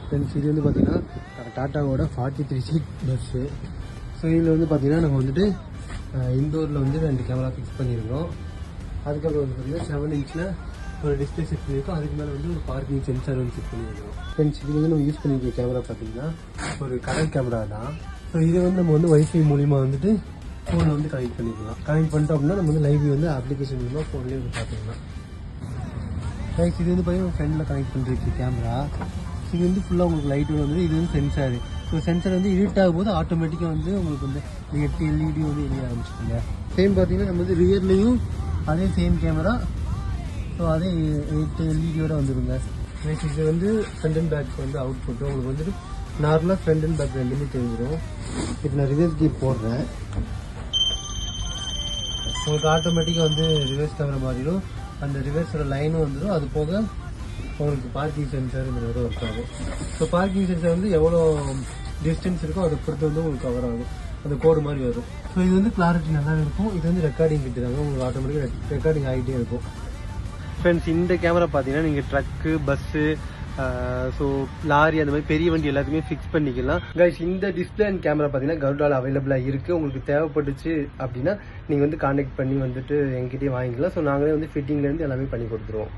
Friends இது வந்து பார்த்தீங்கன்னா டாட்டாவோட 43 சீட் பஸ்ஸு. ஸோ இதில் வந்து பார்த்தீங்கன்னா நம்ம வந்துட்டு இன்டோரில் வந்து 2 கேமரா ஃபிக்ஸ் பண்ணியிருக்கோம். அதுக்கப்புறம் வந்து பார்த்தீங்கன்னா 7 இன்ச்சில் ஒரு டிஸ்பிளே செட் பண்ணியிருக்கோம். அதுக்கு மேலே வந்து ஒரு பார்க்கிங் சென்சார் வந்து செட் பண்ணியிருக்கோம். ஃப்ரெண்ட்ஸ் இது வந்து நம்ம யூஸ் பண்ணியிருக்க கேமரா பார்த்தீங்கன்னா ஒரு கலர் கேமரா தான். ஸோ இதை வந்து நம்ம வந்து வைஃபை மூலிமா வந்துட்டு ஃபோனில் வந்து கனெக்ட் பண்ணிக்கலாம். கனெக்ட் பண்ணிட்டோம் அப்படின்னா நம்ம வந்து லைவ் வந்து அப்ளிகேஷன் மூலமாக ஃபோன்லேயே வந்து பார்த்துக்கலாம். ரைட் இது வந்து பார்த்தீங்கன்னா ஃப்ரெண்டில் கனெக்ட் பண்ணிருக்கு கேமரா. இது வந்து ஃபுல்லாக உங்களுக்கு லைட்டு வந்து இது வந்து சென்சாரு. ஸோ சென்சார் வந்து இருட் ஆகும்போது ஆட்டோமேட்டிக்காக வந்து உங்களுக்கு வந்து 8 LED வந்து எரிய ஆரம்பிச்சிருங்க. சேம் பார்த்தீங்கன்னா நம்ம வந்து ரியர்லேயும் அதே சேம் கேமரா. ஸோ அதே 8 LED வந்துடுங்க. நெக்ஸ்ட் இது வந்து ஃப்ரண்ட் அண்ட் பேக் வந்து அவுட் புட்டு உங்களுக்கு வந்துட்டு நார்மலாக ஃப்ரண்ட் அண்ட் பேக் ரெண்டுமே தெரிஞ்சிடும். இப்போ நான் ரிவர்ஸ் கீப் போடுறேன். உங்களுக்கு ஆட்டோமேட்டிக்காக வந்து ரிவர்ஸ் கேமரா மாறிடும். அந்த ரிவர்ஸோட லைனும் வந்துடும். அது போக உங்களுக்கு பார்க்கிங் சென்சார் இந்த மாதிரி ஒர்க் ஆகும். ஸோ பார்க்கிங் சென்சார் வந்து எவ்வளோ டிஸ்டன்ஸ் இருக்கோ அதை பொறுத்து வந்து உங்களுக்கு கவர் ஆகும். அந்த கோடு மாதிரி வரும். ஸோ இது வந்து கிளாரிட்டி நல்லா இருக்கும். இது வந்து ரெக்கார்டிங் கிட்டுறாங்க. உங்களுக்கு ஆட்டோமேட்டிக்காக ரெக்கார்டிங் ஆகிட்டே இருக்கும். ஃப்ரெண்ட்ஸ் இந்த கேமரா பார்த்தீங்கன்னா நீங்கள் ட்ரக்கு பஸ்ஸு ஸோ லாரி அந்த மாதிரி பெரிய வண்டி எல்லாத்தையுமே ஃபிக்ஸ் பண்ணிக்கலாம். கைஸ் இந்த டிஸ்பிளே அண்ட் கேமரா பார்த்தீங்கன்னா கருடால அவைலபிளாக இருக்குது. உங்களுக்கு தேவைப்பட்டுச்சு அப்படின்னா நீங்கள் வந்து கான்டாக்ட் பண்ணி வந்துட்டு எங்ககிட்டயே வாங்கிக்கலாம். ஸோ நாங்களே வந்து ஃபிட்டிங்லேருந்து எல்லாமே பண்ணி கொடுத்துருவோம்.